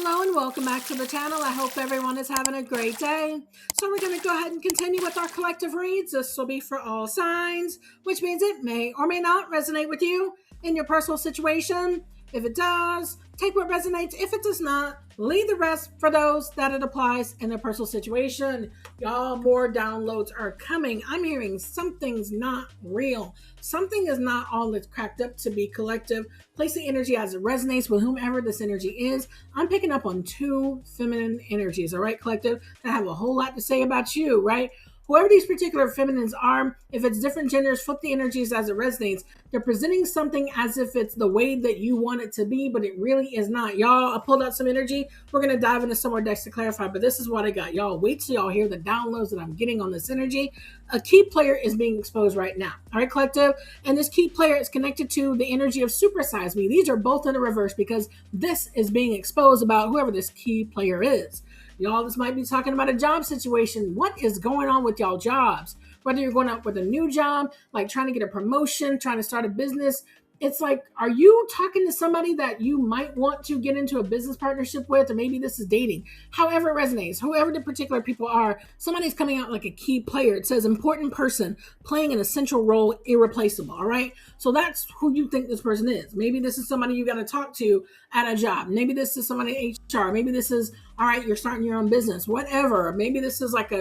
Hello and welcome back to the channel. I hope everyone is having a great day. So we're going to go ahead and continue with our collective reads. This will be for all signs, which means it may or may not resonate with you in your personal situation. If it does, take what resonates. If it does not, leave the rest for those that it applies in their personal situation. Y'all, more downloads are coming. I'm hearing something's not real. Something is not all it's cracked up to be. Collective. Place the energy as it resonates with whomever this energy is. I'm picking up on two feminine energies, all right, collective, that have a whole lot to say about you, right? Whoever these particular feminines are, if it's different genders, flip the energies as it resonates. They're presenting something as if it's the way that you want it to be, but it really is not. Y'all, I pulled out some energy. We're going to dive into some more decks to clarify, but this is what I got. Y'all, wait till y'all hear the downloads that I'm getting on this energy. A key player is being exposed right now. All right, collective? And this key player is connected to the energy of Supersize Me. These are both in the reverse because this is being exposed about whoever this key player is. Y'all, this might be talking about a job situation. What is going on with y'all jobs? Whether you're going out with a new job, like trying to get a promotion, trying to start a business, it's like, are you talking to somebody that you might want to get into a business partnership with? Or maybe this is dating. However it resonates, whoever the particular people are, somebody's coming out like a key player. It says important person playing an essential role, irreplaceable. All right. So that's who you think this person is. Maybe this is somebody you got to talk to at a job. Maybe this is somebody in HR. Maybe this is, all right, you're starting your own business, whatever. Maybe this is like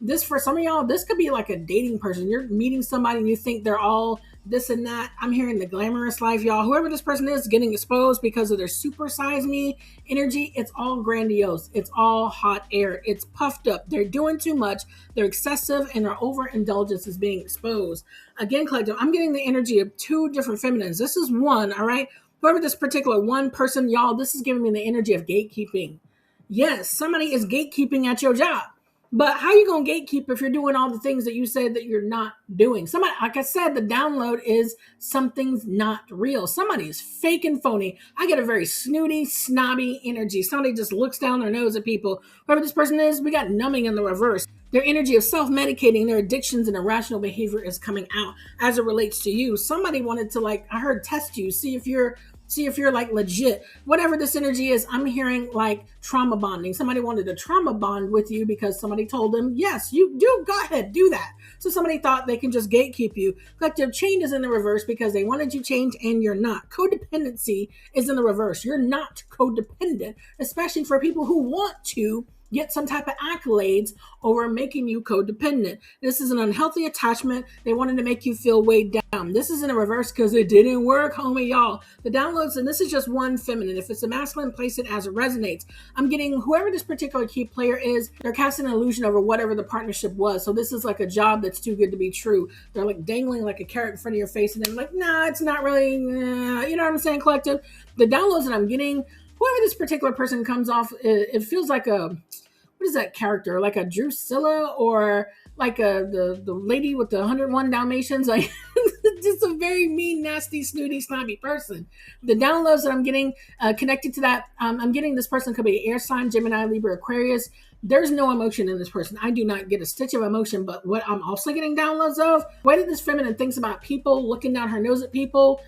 this for some of y'all, this could be like a dating person. You're meeting somebody and you think they're all this and that. I'm hearing the glamorous life, y'all. Whoever this person is getting exposed because of their Supersize Me energy. It's all grandiose. It's all hot air. It's puffed up. They're doing too much. They're excessive and their overindulgence is being exposed. Again, collective, I'm getting the energy of two different feminines. This is one, all right? Whoever this particular one person, y'all, this is giving me the energy of gatekeeping. Yes, somebody is gatekeeping at your job. But how you going to gatekeep if you're doing all the things that you said that you're not doing? Somebody, like I said, the download is something's not real. Somebody is fake and phony. I get a very snooty, snobby energy. Somebody just looks down their nose at people. Whoever this person is, we got numbing in the reverse. Their energy of self-medicating, their addictions and irrational behavior is coming out as it relates to you. Somebody wanted to, like, I heard, test you, see if you're like legit. Whatever this energy is, I'm hearing like trauma bonding. Somebody wanted to trauma bond with you because somebody told them, yes, you do, go ahead, do that. So somebody thought they can just gatekeep you. Collective change is in the reverse because they wanted you change and you're not. Codependency is in the reverse. You're not codependent, especially for people who want to get some type of accolades over making you codependent. This is an unhealthy attachment. They wanted to make you feel weighed down. This is in a reverse because it didn't work, homie, y'all. The downloads, and this is just one feminine. If it's a masculine, place it as it resonates. I'm getting whoever this particular key player is, they're casting an illusion over whatever the partnership was. So this is like a job that's too good to be true. They're like dangling like a carrot in front of your face and they're like, nah, it's not really, you know what I'm saying, collective? The downloads that I'm getting, whoever this particular person comes off, it feels like what is that character? Like a Drusilla or like the lady with the 101 Dalmatians? Like just a very mean, nasty, snooty, snobby person. The downloads that I'm getting connected to that, I'm getting this person could be air sign, Gemini, Libra, Aquarius. There's no emotion in this person. I do not get a stitch of emotion, but what I'm also getting downloads of, the way that this feminine thinks about people, looking down her nose at people,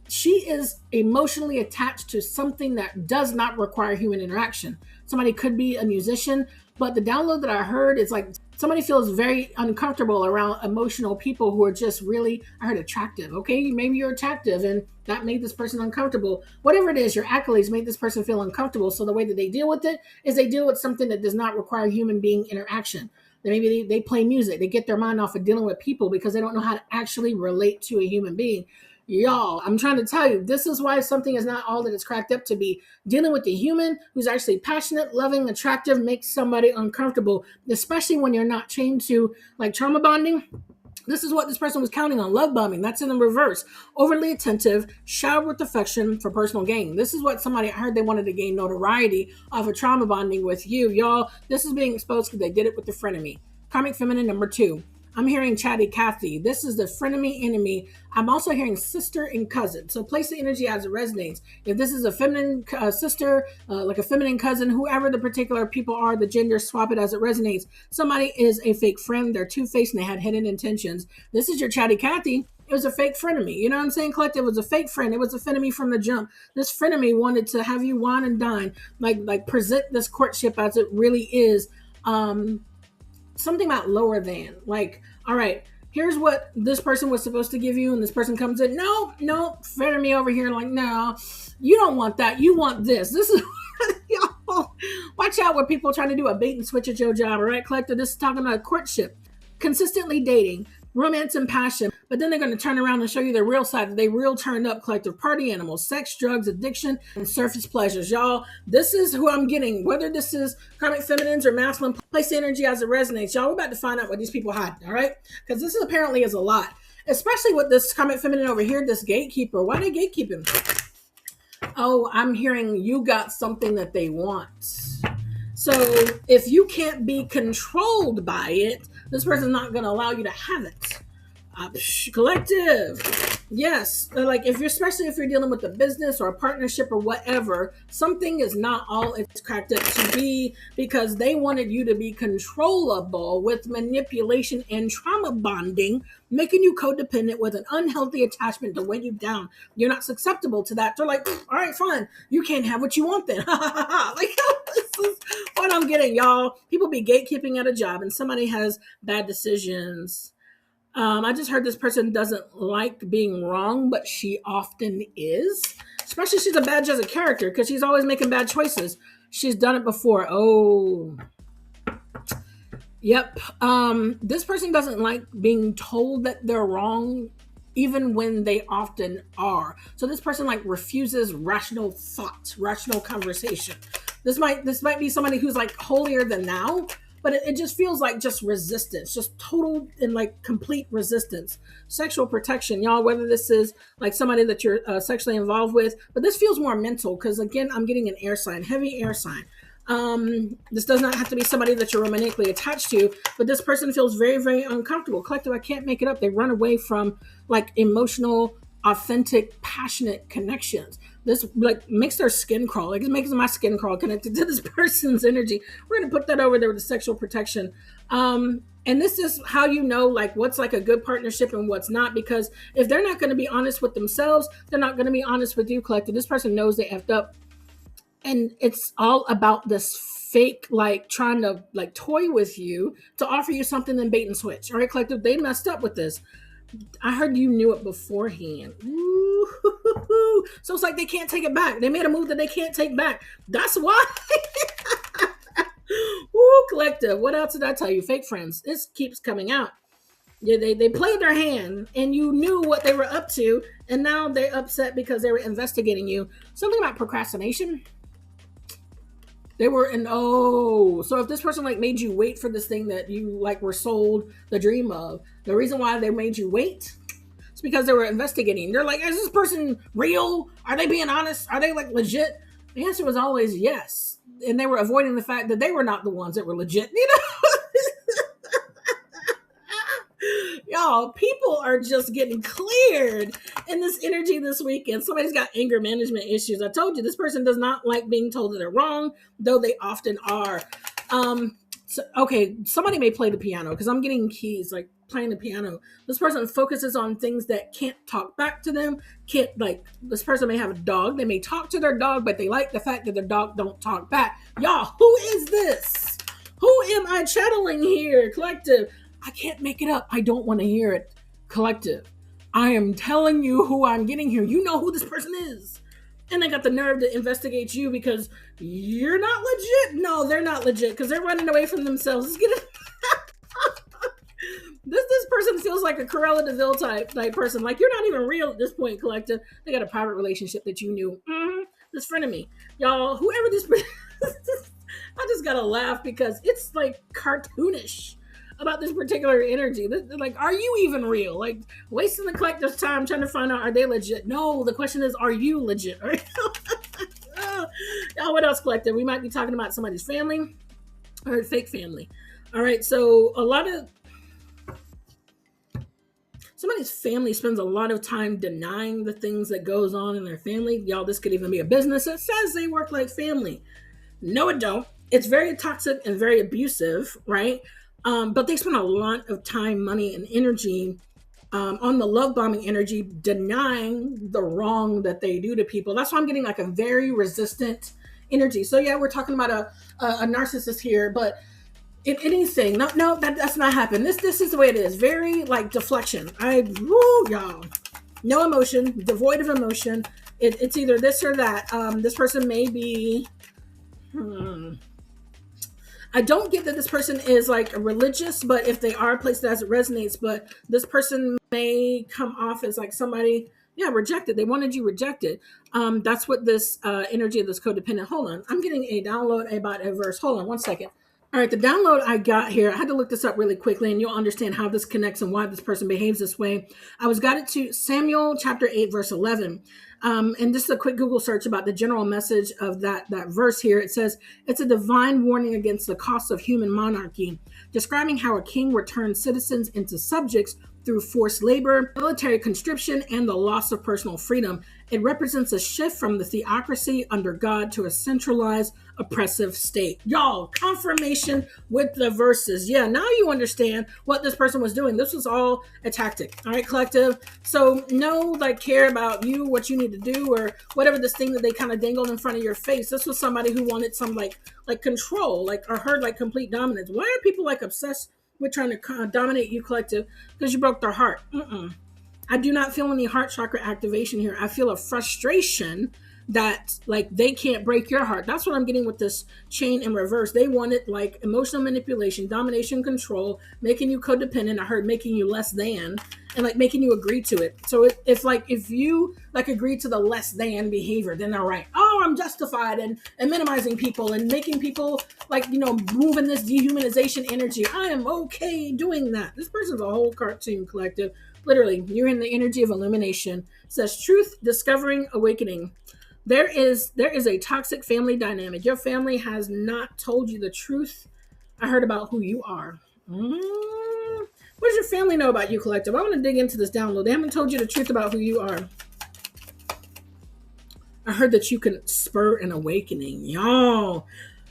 she is emotionally attached to something that does not require human interaction. Somebody could be a musician, but the download that I heard is like somebody feels very uncomfortable around emotional people who are just really, I heard attractive. Okay, maybe you're attractive and that made this person uncomfortable. Whatever it is, your accolades made this person feel uncomfortable. So the way that they deal with it is they deal with something that does not require human being interaction. Maybe they play music. They get their mind off of dealing with people because they don't know how to actually relate to a human being. Y'all, I'm trying to tell you, this is why something is not all that it's cracked up to be. Dealing with the human who's actually passionate, loving, attractive makes somebody uncomfortable, especially when you're not trained to like trauma bonding. This is what this person was counting on, love bombing. That's in the reverse. Overly attentive, showered with affection for personal gain. This is what somebody, I heard they wanted to gain notoriety off of trauma bonding with you. Y'all, this is being exposed because they did it with the frenemy. Karmic feminine number 2. I'm hearing chatty Cathy. This is the frenemy enemy. I'm also hearing sister and cousin. So place the energy as it resonates. If this is a feminine sister, like a feminine cousin, whoever the particular people are, the gender, swap it as it resonates. Somebody is a fake friend. They're two-faced and they had hidden intentions. This is your chatty Cathy. It was a fake frenemy. You know what I'm saying, collective? It was a fake friend. It was a frenemy from the jump. This frenemy wanted to have you wine and dine, like present this courtship as it really is. Um, Something about lower than. Like, all right, here's what this person was supposed to give you, and this person comes in, no, frenemy over here, like, no, you don't want that. You want this. This is y'all, watch out when people trying to do a bait and switch at your job, all right, collector? This is talking about courtship, consistently dating, romance and passion, but then they're going to turn around and show you their real side, that they real turned up collective party animals, sex, drugs, addiction, and surface pleasures. Y'all, this is who I'm getting. Whether this is karmic feminines or masculine, place the energy as it resonates. Y'all, we're about to find out what these people hide, all right? Because this is apparently is a lot, especially with this karmic feminine over here, this gatekeeper. Why they gatekeeping? Oh, I'm hearing you got something that they want. So if you can't be controlled by it, this person's not going to allow you to have it. Collective. Yes. Like if you're, especially if you're dealing with a business or a partnership or whatever, something is not all it's cracked up to be, because they wanted you to be controllable with manipulation and trauma bonding, making you codependent with an unhealthy attachment to weigh you down. You're not susceptible to that. They're like, all right, fine. You can't have what you want then. Like, this is what I'm getting, y'all. People be gatekeeping at a job and somebody has bad decisions. I just heard this person doesn't like being wrong, but she often is. Especially she's a bad judge of character because she's always making bad choices. She's done it before. Oh, yep. This person doesn't like being told that they're wrong, even when they often are. So this person like refuses rational thought, rational conversation. This might be somebody who's like holier than thou, but it just feels like just resistance, just total and like complete resistance. Sexual protection, y'all, whether this is like somebody that you're sexually involved with, but this feels more mental because again, I'm getting an air sign, heavy air sign. This does not have to be somebody that you're romantically attached to, but this person feels very, very uncomfortable. Collective, I can't make it up. They run away from like emotional, authentic, passionate connections. This like makes their skin crawl. Like it makes my skin crawl connected to this person's energy. We're gonna put that over there with the sexual protection. And this is how you know like what's like a good partnership and what's not, because if they're not going to be honest with themselves, they're not going to be honest with you, collective. This person knows they effed up, and it's all about this fake like trying to like toy with you to offer you something and bait and switch. All right, collective, they messed up with this. I heard you knew it beforehand. Ooh. So it's like they can't take it back. They made a move that they can't take back. That's why. Ooh, collective. What else did I tell you? Fake friends. This keeps coming out. Yeah, they played their hand and you knew what they were up to, and now they're upset because they were investigating you. Something about procrastination. They were in, oh, so if this person like made you wait for this thing that you like were sold the dream of, the reason why they made you wait is because they were investigating. They're like, is this person real? Are they being honest? Are they like legit? The answer was always yes. And they were avoiding the fact that they were not the ones that were legit, you know? Y'all, people are just getting cleared in this energy this weekend. Somebody's got anger management issues. I told you this person does not like being told that they're wrong, though they often are. Okay, somebody may play the piano because I'm getting keys like playing the piano. This person focuses on things that can't talk back to them. Can't like this person may have a dog. They may talk to their dog, but they like the fact that their dog don't talk back. Y'all, who is this? Who am I channeling here, collective? I can't make it up. I don't want to hear it, collective. I am telling you who I'm getting here. You know who this person is. And they got the nerve to investigate you because you're not legit. No, they're not legit because they're running away from themselves. Let's get it. This person feels like a Cruella de Vil type person. Like you're not even real at this point, collective. They got a private relationship that you knew. This friend of me. Y'all, whoever this person I just gotta laugh because it's like cartoonish about this particular energy. Like, are you even real? Like, wasting the collective's time trying to find out, are they legit? No, the question is, are you legit? Right? Y'all, what else, collective? We might be talking about somebody's family or fake family. All right, so somebody's family spends a lot of time denying the things that goes on in their family. Y'all, this could even be a business that says they work like family. No, it don't. It's very toxic and very abusive, right? But they spend a lot of time, money, and energy on the love bombing energy, denying the wrong that they do to people. That's why I'm getting like a very resistant energy. So yeah, we're talking about a narcissist here, but in anything, no, that's not happening. This is the way it is. Very like deflection. Y'all, no emotion, devoid of emotion. It's either this or that. This person may be. I don't get that this person is like religious, but if they are, a place that as it resonates. But this person may come off as like somebody, yeah, rejected. They wanted you rejected. That's what this energy of this codependent. Hold on, I'm getting a download about a verse. Hold on, 1 second. All right, the download I got here, I had to look this up really quickly, and you'll understand how this connects and why this person behaves this way. I was got it to Samuel chapter 8, verse 11. And this is a quick Google search about the general message of that verse here. It says, it's a divine warning against the cost of human monarchy, describing how a king returns citizens into subjects through forced labor, military conscription, and the loss of personal freedom. It represents a shift from the theocracy under God to a centralized, oppressive state. Y'all, confirmation with the verses. Yeah, now you understand what this person was doing. This was all a tactic. All right, collective. So no, like, care about you, what you need to do, or whatever this thing that they kind of dangled in front of your face. This was somebody who wanted some like control, like, or heard like complete dominance. Why are people like obsessed with trying to dominate you, collective? Because you broke their heart. I do not feel any heart chakra activation here. I feel a frustration that like they can't break your heart. That's what I'm getting with this chain in reverse. They wanted like emotional manipulation, domination, control, making you codependent. I heard making you less than, and like making you agree to it. So if you like agree to the less than behavior, then they're right. Oh, I'm justified and minimizing people and making people like, moving this dehumanization energy. I am okay doing that. This person's a whole cartoon, collective. Literally, you're in the energy of illumination. It says truth, discovering, awakening. There is a toxic family dynamic. Your family has not told you the truth. I heard about who you are. What does your family know about you, collective? I want to dig into this download. They haven't told you the truth about who you are. I heard that you can spur an awakening. Y'all,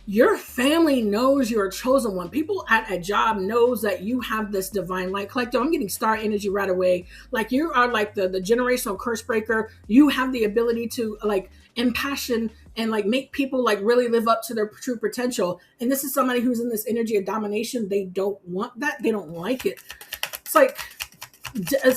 your family knows you're a chosen one. People at a job knows that you have this divine light. Collective, I'm getting star energy right away. Like you are like the generational curse breaker. You have the ability to like impassion and like make people like really live up to their true potential. And this is somebody who's in this energy of domination. They don't want that. They don't like it. It's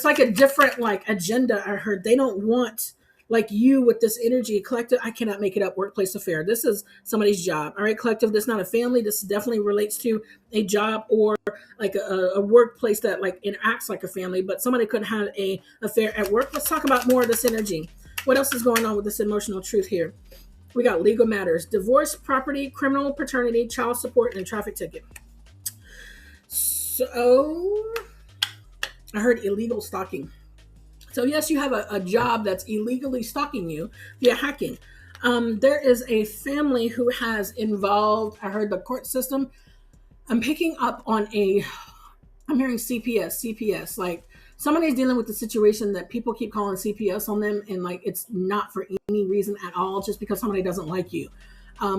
like a different like agenda. I heard they don't want like you with this energy. Collective, I cannot make it up. Workplace affair. This is somebody's job. All right, collective, this is not a family. This definitely relates to a job or like a workplace that like interacts like a family, but somebody could have a affair at work. Let's talk about more of this energy. What else is going on with this emotional truth here? We got legal matters, divorce, property, criminal paternity, child support, and a traffic ticket. So I heard illegal stalking. So yes, you have a job that's illegally stalking you via hacking. There is a family who has involved, I heard the court system. I'm picking up on I'm hearing CPS, like somebody's dealing with the situation that people keep calling CPS on them, and like it's not for any reason at all, just because somebody doesn't like you.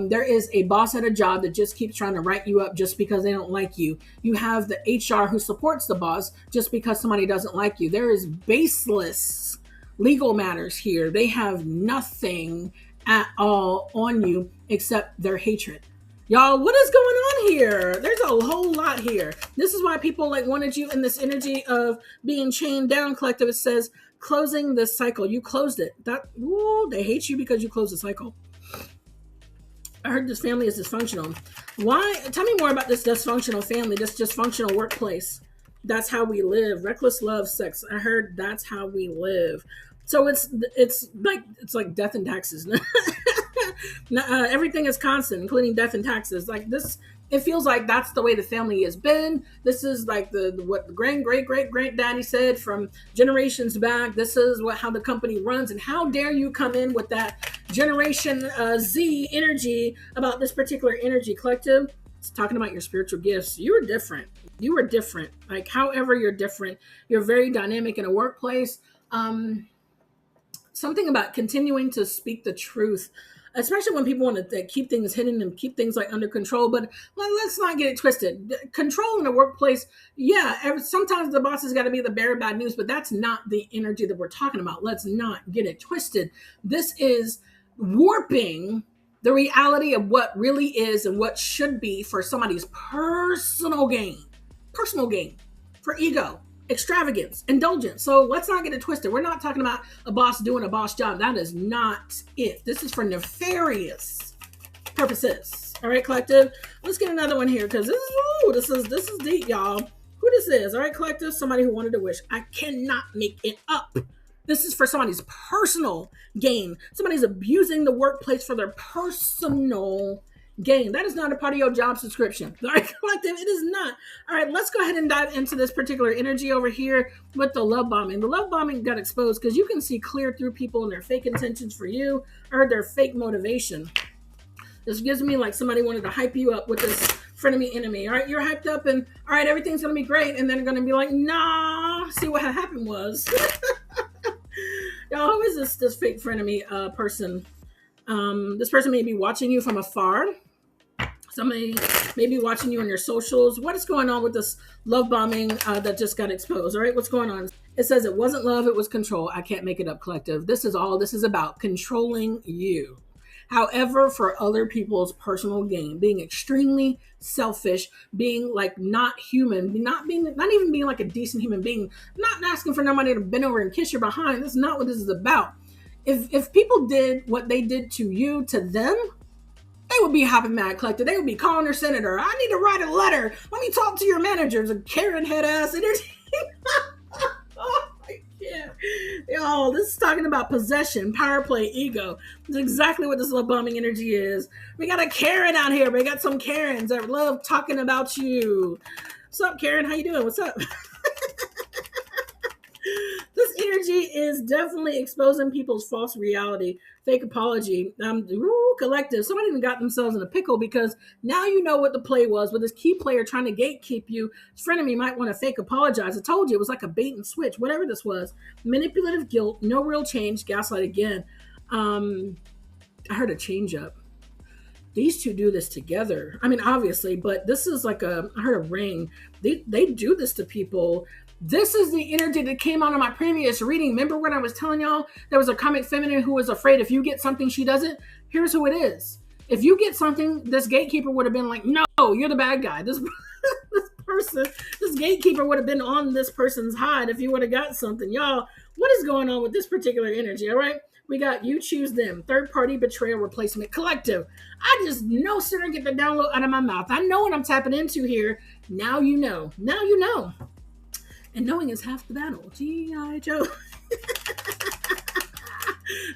There is a boss at a job that just keeps trying to write you up just because they don't like you. You have the HR who supports the boss just because somebody doesn't like you. There is baseless legal matters here. They have nothing at all on you except their hatred. Y'all, what is going on here? There's a whole lot here. This is why people like wanted you in this energy of being chained down, collective. It says closing this cycle. You closed it. They hate you because you closed the cycle. I heard this family is dysfunctional. Why? Tell me more about this dysfunctional family, this dysfunctional workplace. That's how we live. Reckless love, sex. I heard that's how we live. So it's like death and taxes. Everything is constant, including death and taxes. Like this, it feels like that's the way the family has been. This is like what the great-great-great-granddaddy said from generations back. This is how the company runs. And how dare you come in with that Generation Z energy about this particular energy, collective? It's talking about your spiritual gifts. You were different. You were different. Like however you're different, you're very dynamic in a workplace. Something about continuing to speak the truth. especially when people want to keep things hidden and keep things like under control. But let's not get it twisted. Control in the workplace, yeah, sometimes the boss has got to be the bearer of bad news, but that's not the energy that we're talking about. Let's not get it twisted. This is warping the reality of what really is and what should be for somebody's personal gain, for ego, extravagance, indulgence. So let's not get it twisted. We're not talking about a boss doing a boss job. That is not it. This is for nefarious purposes. All right, collective. Let's get another one here because this is deep, y'all. Who this is? All right, collective. Somebody who wanted to wish. I cannot make it up. This is for somebody's personal gain. Somebody's abusing the workplace for their personal gain. That is not a part of your job subscription. All right, collective, it is not. All right, let's go ahead and dive into this particular energy over here with the love bombing. The love bombing got exposed because you can see clear through people and their fake intentions for you or their fake motivation. This gives me like somebody wanted to hype you up with this frenemy enemy. All right, you're hyped up and all right, everything's going to be great. And then they're going to be like, nah, see what happened was. Y'all, who is this fake frenemy person? This person may be watching you from afar. Somebody may be watching you on your socials. What is going on with this love bombing that just got exposed? All right, what's going on? It says it wasn't love, it was control. I can't make it up, collective. This is all this is about, controlling you. However, for other people's personal gain, being extremely selfish, being like not human, not even being like a decent human being, not asking for nobody to bend over and kiss your behind. That's not what this is about. If people did what they did to you to them, they would be hopping mad, collective. They would be calling their senator. I need to write a letter. Let me talk to your managers. A Karen head ass. Oh my God. Y'all, this is talking about possession, power play, ego. That's exactly what this love bombing energy is. We got a Karen out here. We got some Karens that love talking about you. What's up, Karen? How you doing? What's up? This energy is definitely exposing people's false reality, fake apology. Collective. Somebody even got themselves in a pickle because now you know what the play was with this key player trying to gatekeep you. His friend of me might want to fake apologize. I told you it was like a bait and switch, whatever this was. Manipulative guilt, no real change, gaslight again. I heard a change up. These two do this together. I mean, obviously, but this is like I heard a ring. They do this to people. This is the energy that came out of my previous reading. Remember when I was telling y'all there was a karmic feminine who was afraid if you get something, she doesn't? Here's who it is. If you get something, this gatekeeper would have been like, no, you're the bad guy. This gatekeeper would have been on this person's hide if you would have got something. Y'all, what is going on with this particular energy, all right? We got you choose them, third-party betrayal replacement collective. I just no sooner get the download out of my mouth. I know what I'm tapping into here. Now you know. Now you know. And knowing is half the battle. G.I. Joe.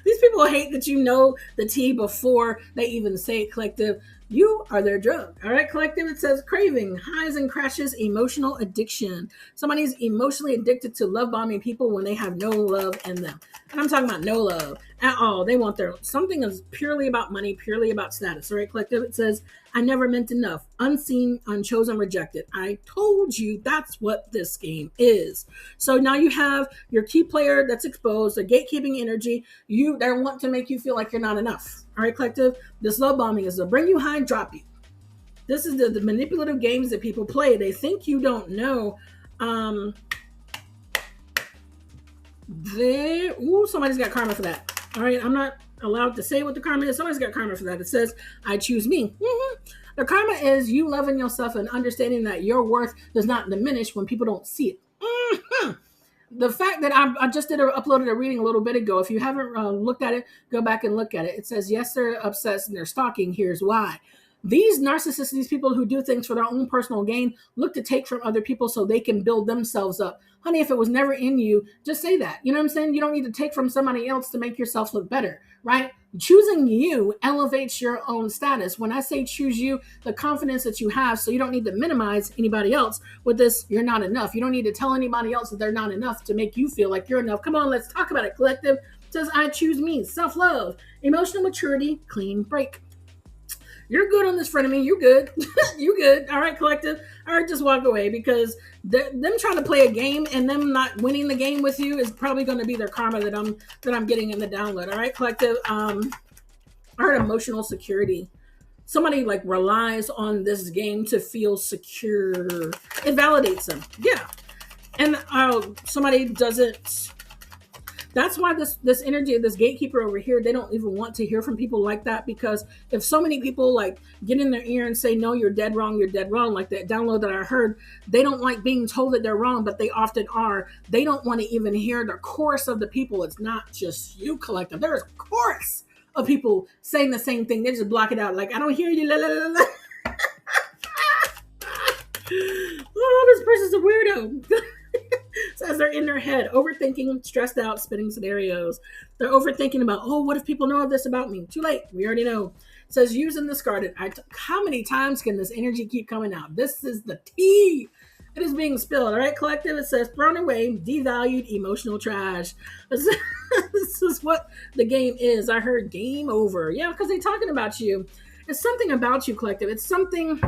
These people hate that you know the tea before they even say it, collective. You are their drug. All right, collective. It says craving, highs and crashes, emotional addiction. Somebody's emotionally addicted to love bombing people when they have no love in them. And I'm talking about no love at all. They want something is purely about money, purely about status. All right, collective. It says, I never meant enough. Unseen, unchosen, rejected. I told you that's what this game is. So now you have your key player that's exposed, a gatekeeping energy. They want to make you feel like you're not enough. All right, collective. This love bombing is to bring you high and drop you. This is the manipulative games that people play. They think you don't know. Somebody's got karma for that. All right, I'm not allowed to say what the karma is. Somebody's got karma for that. It says, I choose me. Mm-hmm. The karma is you loving yourself and understanding that your worth does not diminish when people don't see it. Mm-hmm. The fact that I just uploaded a reading a little bit ago. If you haven't looked at it, go back and look at it. It says, yes, they're obsessed and they're stalking. Here's why. These narcissists, these people who do things for their own personal gain, look to take from other people so they can build themselves up. Honey, if it was never in you, just say that. You know what I'm saying? You don't need to take from somebody else to make yourself look better, right? Choosing you elevates your own status. When I say choose you, the confidence that you have, so you don't need to minimize anybody else with this, you're not enough. You don't need to tell anybody else that they're not enough to make you feel like you're enough. Come on, let's talk about it, collective. It says, I choose me, self-love, emotional maturity, clean break. You're good on this friend of me. You good. You good. All right, collective. All right, just walk away because them trying to play a game and them not winning the game with you is probably going to be their karma that I'm getting in the download. All right, collective. All I heard emotional security. Somebody like relies on this game to feel secure. It validates them. Yeah. And somebody doesn't. That's why this energy of this gatekeeper over here, they don't even want to hear from people like that, because if so many people like get in their ear and say, no, you're dead wrong, like that download that I heard, they don't like being told that they're wrong, but they often are. They don't want to even hear the chorus of the people. It's not just you, collective. There's a chorus of people saying the same thing. They just block it out. Like, I don't hear you. La, la, la, la. Oh, this person's a weirdo. Says they're in their head, overthinking, stressed out, spinning scenarios. They're overthinking about, oh, what if people know this about me? Too late. We already know. Says used and discarded. How many times can this energy keep coming out? This is the tea. It is being spilled. All right, collective. It says thrown away, devalued, emotional trash. This is what the game is. I heard game over. Yeah, because they're talking about you. It's something about you, collective. It's something.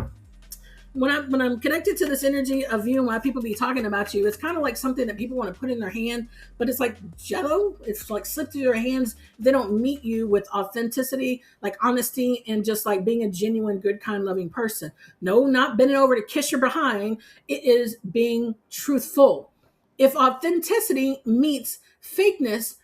When I'm connected to this energy of you and why people be talking about you, it's kind of like something that people want to put in their hand, but it's like jello. It's like slipped through their hands. They don't meet you with authenticity, like honesty, and just like being a genuine, good, kind, loving person. No, not bending over to kiss your behind. It is being truthful. If authenticity meets fakeness,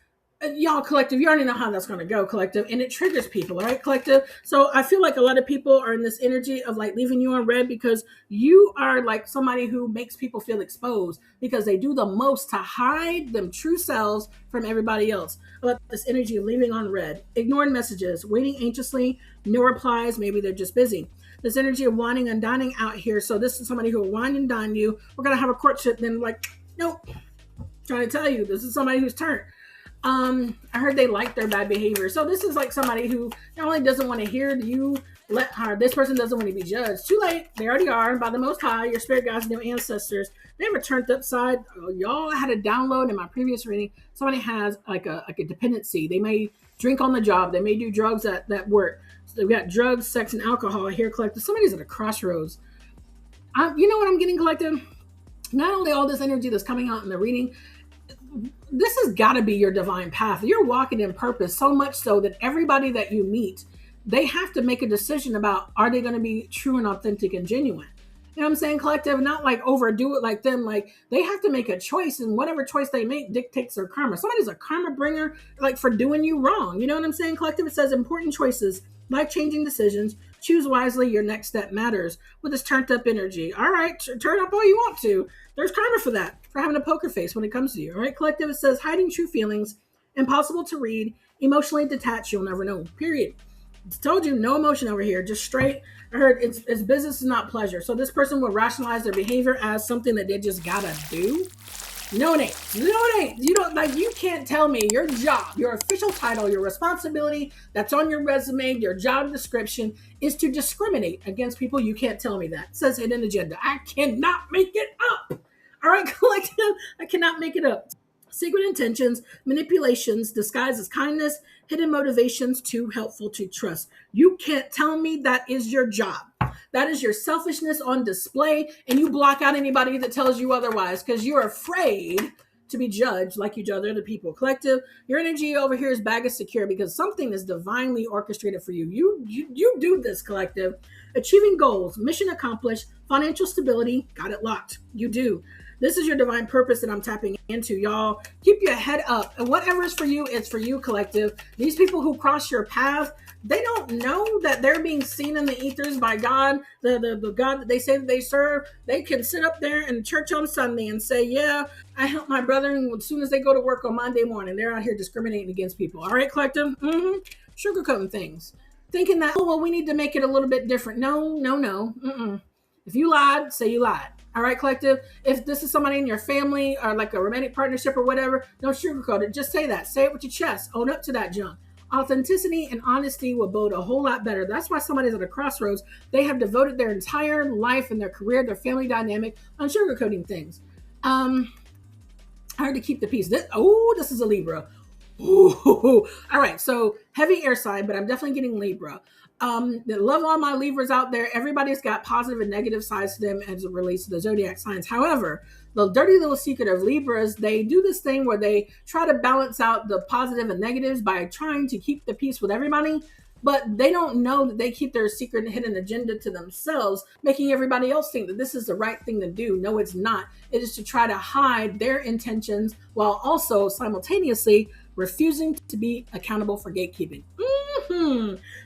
y'all, collective, you already know how that's going to go, collective, and it triggers people. All right, collective. So I feel like a lot of people are in this energy of like leaving you on red because you are like somebody who makes people feel exposed, because they do the most to hide them true selves from everybody else. About this energy of leaving on red, ignoring messages, waiting anxiously, no replies, maybe they're just busy. This energy of whining and dining out here. So this is somebody who will wine and dine you. We're going to have a courtship, then like, nope. Trying to tell you, this is somebody who's turned. I heard they like their bad behavior. So this is like somebody who not only doesn't want to hear you let her, this person doesn't want to be judged. Too late. They already are by the Most High, your spirit guides and their ancestors. They were turned upside. Y'all had a download in my previous reading. Somebody has like a dependency. They may drink on the job. They may do drugs at work. So they've got drugs, sex, and alcohol here collected. Somebody's at a crossroads. You know what I'm getting, collective? Not only all this energy that's coming out in the reading, this has got to be your divine path. You're walking in purpose, so much so that everybody that you meet, they have to make a decision about, are they going to be true and authentic and genuine? You know what I'm saying, collective? Not like overdo it like them. Like they have to make a choice, and whatever choice they make dictates their karma. Somebody's a karma bringer, like for doing you wrong. You know what I'm saying, collective? It says important choices, life-changing decisions. Choose wisely. Your next step matters. With this turned up energy. All right, turn up all you want to. There's karma for that, for having a poker face when it comes to you. All right, collective. It says hiding true feelings, impossible to read, emotionally detached. You'll never know. Period. It's told you, no emotion over here. Just straight. I heard it's business is not pleasure. So this person will rationalize their behavior as something that they just gotta do. No, it ain't. No, it ain't. You don't like. You can't tell me your job, your official title, your responsibility that's on your resume, your job description is to discriminate against people. You can't tell me that. It says hidden agenda. I cannot make it up. All right, collective. I cannot make it up. Secret intentions, manipulations, disguised as kindness, hidden motivations, too helpful to trust. You can't tell me that is your job. That is your selfishness on display, and you block out anybody that tells you otherwise because you're afraid to be judged like you judge other people. Collective, your energy over here is bag of secure because something is divinely orchestrated for you. You do this, collective. Achieving goals, mission accomplished, financial stability, got it locked. You do. This is your divine purpose that I'm tapping into, y'all. Keep your head up. And whatever is for you, it's for you, collective. These people who cross your path, they don't know that they're being seen in the ethers by God, the God that they say that they serve. They can sit up there in church on Sunday and say, yeah, I help my brother. And as soon as they go to work on Monday morning, they're out here discriminating against people. All right, collective? Sugarcoating things. Thinking that, oh, well, we need to make it a little bit different. No. If you lied, say you lied. All right, collective. If this is somebody in your family or like a romantic partnership or whatever, don't sugarcoat it. Just say that. Say it with your chest. Own up to that junk. Authenticity and honesty will bode a whole lot better. That's why somebody's at a crossroads. They have devoted their entire life and their career, their family dynamic on sugarcoating things. Hard to keep the peace. This is a Libra. Ooh. All right, so heavy air sign, but I'm definitely getting Libra. Love all my Libras out there. Everybody's got positive and negative sides to them as it relates to the zodiac signs. However, the dirty little secret of Libras, they do this thing where they try to balance out the positive and negatives by trying to keep the peace with everybody. but they don't know that they keep their secret and hidden agenda to themselves, making everybody else think that this is the right thing to do. No, it's not. It is to try to hide their intentions while also simultaneously refusing to be accountable for gatekeeping.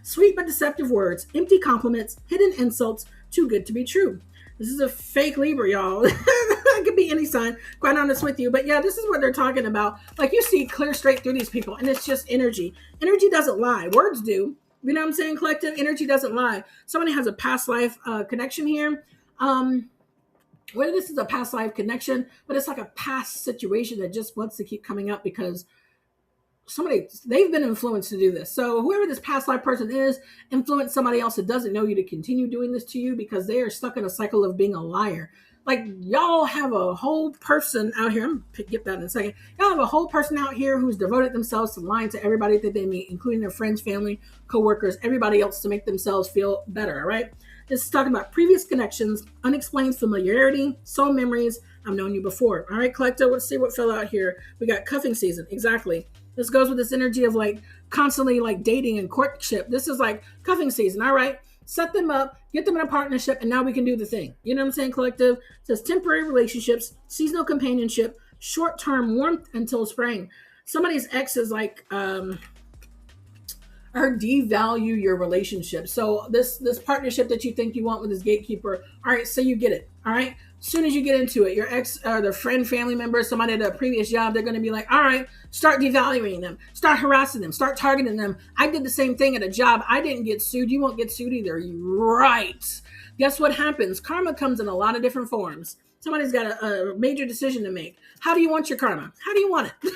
Sweet but deceptive words, empty compliments, hidden insults, too good to be true. This is a fake Libra, y'all. It could be any sign, quite honest with you. But yeah, this is what they're talking about. Like, you see clear straight through these people, and it's just energy. Energy doesn't lie. Words do. You know what I'm saying? Collective energy doesn't lie. Somebody has a past life connection here. Whether this is a past life connection, but it's like a past situation that just wants to keep coming up because they've been influenced to do this. So whoever this past life person is influenced somebody else that doesn't know you to continue doing this to you because they are stuck in a cycle of being a liar. Like, y'all have a whole person out here. I'm gonna get that in a second. Y'all have a whole person out here who's devoted themselves to lying to everybody that they meet, including their friends, family, coworkers, everybody else, to make themselves feel better. All right. This is talking about previous connections, unexplained familiarity, soul memories. I've known you before. All right, collective. Let's see what fell out here. We got cuffing season. Exactly. This goes with this energy of like constantly like dating and courtship. This is like cuffing season. All right. Set them up, get them in a partnership, and now we can do the thing. You know what I'm saying, collective? It says temporary relationships, seasonal companionship, short-term warmth until spring. Somebody's ex is like or devalue your relationship. So this partnership that you think you want with this gatekeeper, all right, so you get it. All right. As soon as you get into it, your ex or the friend, family member, somebody at a previous job, they're going to be like, all right, start devaluing them, start harassing them, start targeting them. I did the same thing at a job. I didn't get sued. You won't get sued either. Right. Guess what happens? Karma comes in a lot of different forms. Somebody's got a major decision to make. How do you want your karma? How do you want it?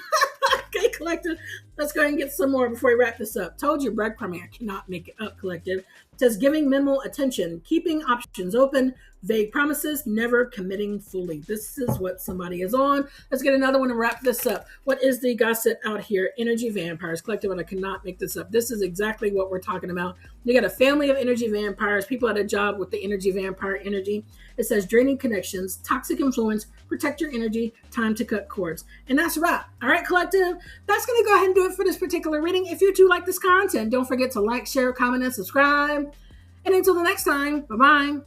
Okay, collective. Let's go ahead and get some more before we wrap this up. Told you, breadcrumbing. I cannot make it up, collective. It says giving minimal attention, keeping options open, vague promises, never committing fully. This is what somebody is on. Let's get another one and wrap this up. What is the gossip out here? Energy vampires, collective, and I cannot make this up. This is exactly what we're talking about. You got a family of energy vampires, people at a job with the energy vampire energy. It says draining connections, toxic influence, protect your energy, time to cut cords. And that's a wrap. All right, collective. That's going to go ahead and do it for this particular reading. If you do like this content, don't forget to like, share, comment, and subscribe. And until the next time, bye-bye.